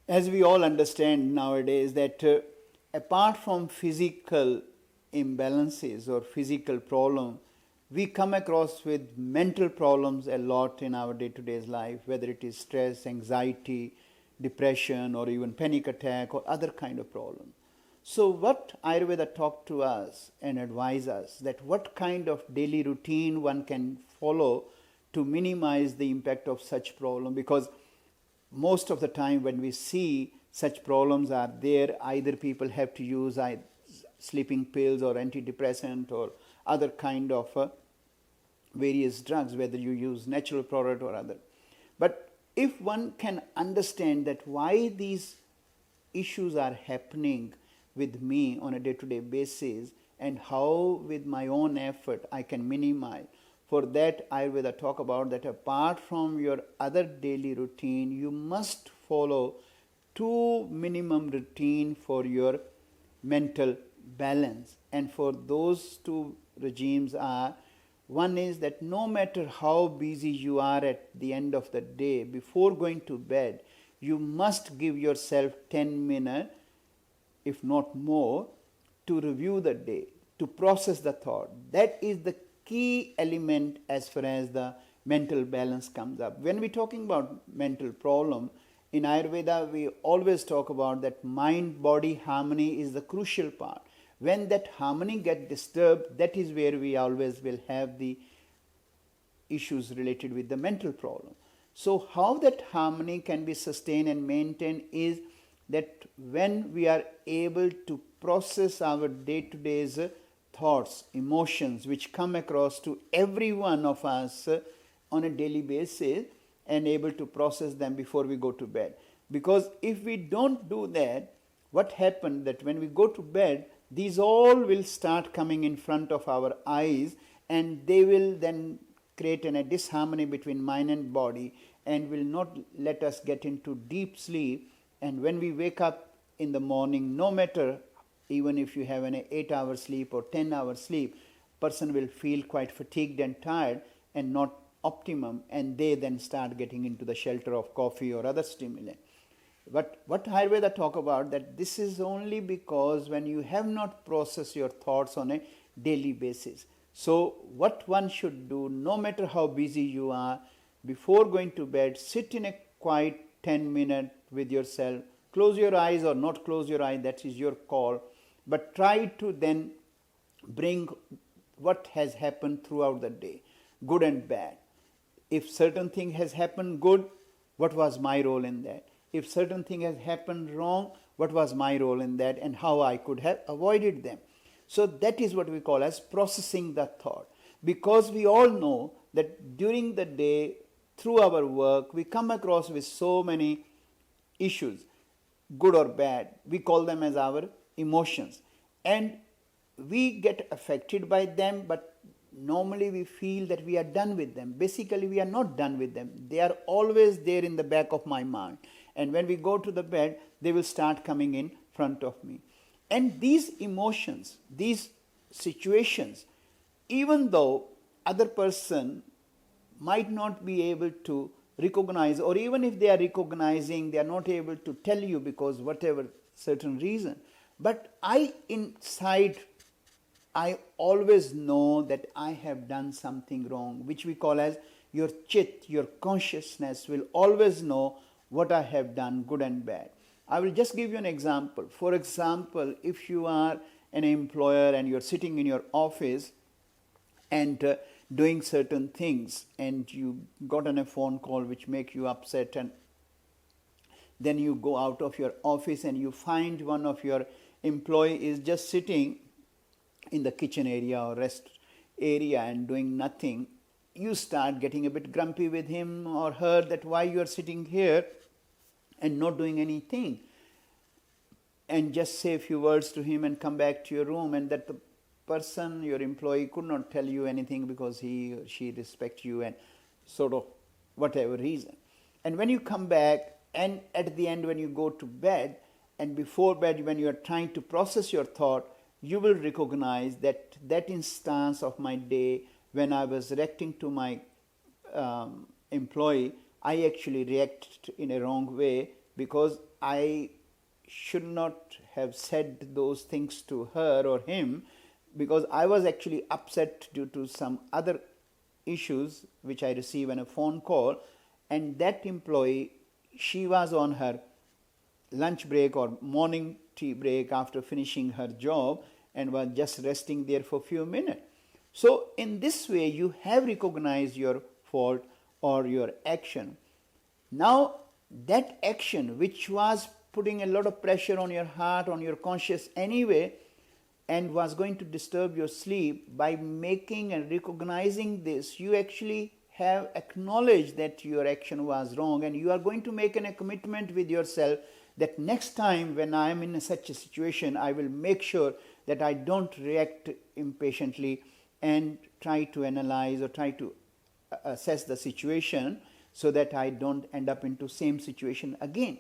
As we all understand nowadays that apart from physical imbalances or physical problems, we come across with mental problems a lot in our day-to-day life, whether it is stress, anxiety, depression, or even panic attack or other kind of problems. So what Ayurveda talked to us and advised us that what kind of daily routine one can follow to minimize the impact of such problem, because most of the time when we see such problems are there, either people have to use sleeping pills or antidepressant or other kind of various drugs, whether you use natural product or other. But if one can understand that why these issues are happening with me on a day-to-day basis and how with my own effort I can minimize, for that Ayurveda talk about that apart from your other daily routine, you must follow two minimum routine for your mental balance. And for those two regimes are, one is that no matter how busy you are at the end of the day, before going to bed, you must give yourself 10 minutes, if not more, to review the day, to process the thought. That is the key element as far as the mental balance comes up. When we're talking about mental problem, in Ayurveda we always talk about that mind-body harmony is the crucial part. When that harmony gets disturbed, that is where we always will have the issues related with the mental problem. So how that harmony can be sustained and maintained is that when we are able to process our day-to-day thoughts, emotions which come across to every one of us on a daily basis, and able to process them before we go to bed. Because if we don't do that, what happens that when we go to bed, these all will start coming in front of our eyes, and they will then create a disharmony between mind and body and will not let us get into deep sleep. And when we wake up in the morning, no matter even if you have an 8-hour sleep or 10-hour sleep, person will feel quite fatigued and tired and not optimum, and they then start getting into the shelter of coffee or other stimulant. But what Ayurveda talk about, that this is only because when you have not processed your thoughts on a daily basis. So what one should do, no matter how busy you are, before going to bed, sit in a quiet 10 minutes with yourself. Close your eyes or not close your eyes, that is your call. But try to then bring what has happened throughout the day, good and bad. If certain thing has happened good, what was my role in that? If certain thing has happened wrong, what was my role in that and how I could have avoided them? So that is what we call as processing the thought. Because we all know that during the day, through our work, we come across with so many issues, good or bad. We call them as our emotions. And we get affected by them, but normally we feel that we are done with them. Basically, we are not done with them. They are always there in the back of my mind. And when we go to the bed, they will start coming in front of me. And these emotions, these situations, even though other person might not be able to recognize, or even if they are recognizing, they are not able to tell you because whatever certain reason. But inside, I always know that I have done something wrong, which we call as your chit, your consciousness will always know what I have done, good and bad. I will just give you an example. For example, if you are an employer and you're sitting in your office and doing certain things, and you got on a phone call which make you upset, and then you go out of your office and you find one of your employee is just sitting in the kitchen area or rest area and doing nothing, you start getting a bit grumpy with him or her that why you are sitting here and not doing anything, and just say a few words to him and come back to your room, and that the person, your employee, could not tell you anything because he or she respects you and sort of whatever reason. And when you come back, and at the end when you go to bed, and before bed when you are trying to process your thought, you will recognize that that instance of my day when I was reacting to my employee, I actually reacted in a wrong way because I should not have said those things to her or him, because I was actually upset due to some other issues which I received on a phone call, and that employee, she was on her lunch break or morning tea break after finishing her job and was just resting there for a few minutes. So in this way you have recognized your fault or your action. Now that action which was putting a lot of pressure on your heart, on your conscious anyway, and was going to disturb your sleep, by making and recognizing this, you actually have acknowledged that your action was wrong, and you are going to make a commitment with yourself that next time when I am in such a situation, I will make sure that I don't react impatiently and try to analyze or try to assess the situation so that I don't end up into same situation again.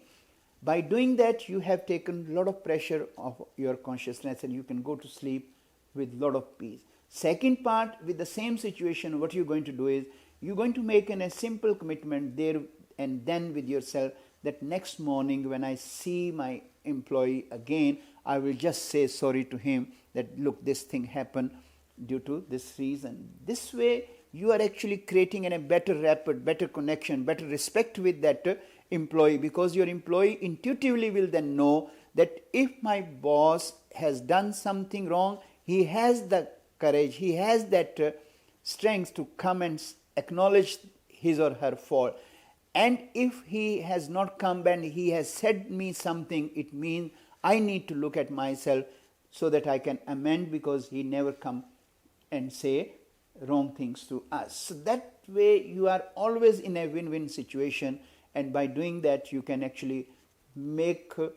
By doing that, you have taken a lot of pressure off your consciousness and you can go to sleep with a lot of peace. Second part, with the same situation, what you're going to do is, you're going to make a simple commitment there and then with yourself that next morning when I see my employee again, I will just say sorry to him that look, this thing happened due to this reason. This way, you are actually creating a better rapport, better connection, better respect with that employee, because your employee intuitively will then know that if my boss has done something wrong, he has the courage, he has that strength to come and acknowledge his or her fault. And if he has not come and he has said me something, it means I need to look at myself so that I can amend, because he never come and say wrong things to us. So that way you are always in a win-win situation, and by doing that you can actually make a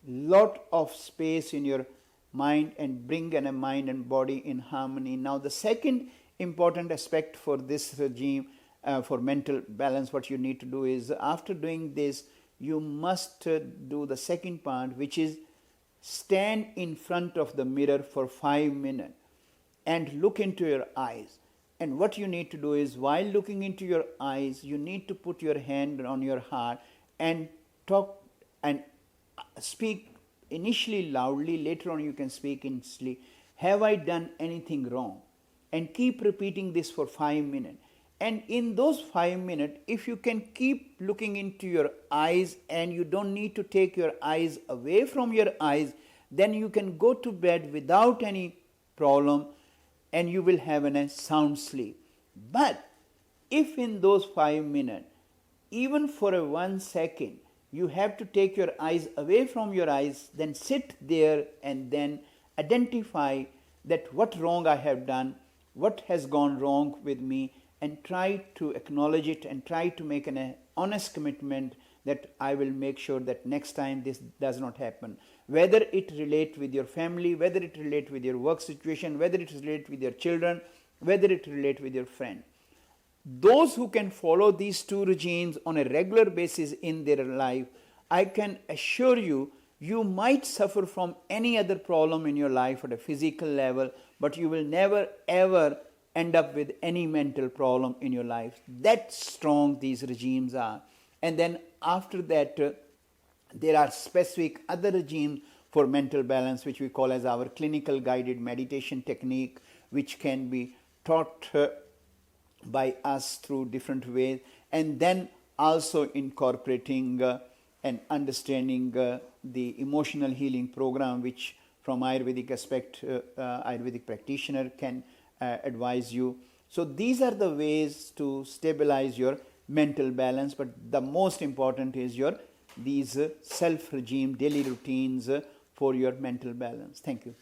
lot of space in your mind and bring a mind and body in harmony. Now the second important aspect for this regime, for mental balance, what you need to do is, after doing this, you must do the second part, which is stand in front of the mirror for 5 minutes and look into your eyes. And what you need to do is, while looking into your eyes, you need to put your hand on your heart and talk and speak initially loudly, later on you can speak in sleep. Have I done anything wrong? And keep repeating this for 5 minutes. And in those 5 minutes, if you can keep looking into your eyes and you don't need to take your eyes away from your eyes, then you can go to bed without any problem and you will have a sound sleep. But if in those 5 minutes, even for a 1 second, you have to take your eyes away from your eyes, then sit there and then identify that what wrong I have done, what has gone wrong with me, and try to acknowledge it and try to make an honest commitment that I will make sure that next time this does not happen. Whether it relates with your family, whether it relates with your work situation, whether it relates with your children, whether it relates with your friend. Those who can follow these two regimes on a regular basis in their life, I can assure you, you might suffer from any other problem in your life at a physical level, but you will never ever end up with any mental problem in your life. That strong these regimes are. And then after that, there are specific other regimes for mental balance, which we call as our clinical guided meditation technique, which can be taught by us through different ways, and then also incorporating and understanding the emotional healing program, which from Ayurvedic aspect, Ayurvedic practitioner can advise you. So these are the ways to stabilize your mental balance, but the most important is these self-regime daily routines for your mental balance. Thank you.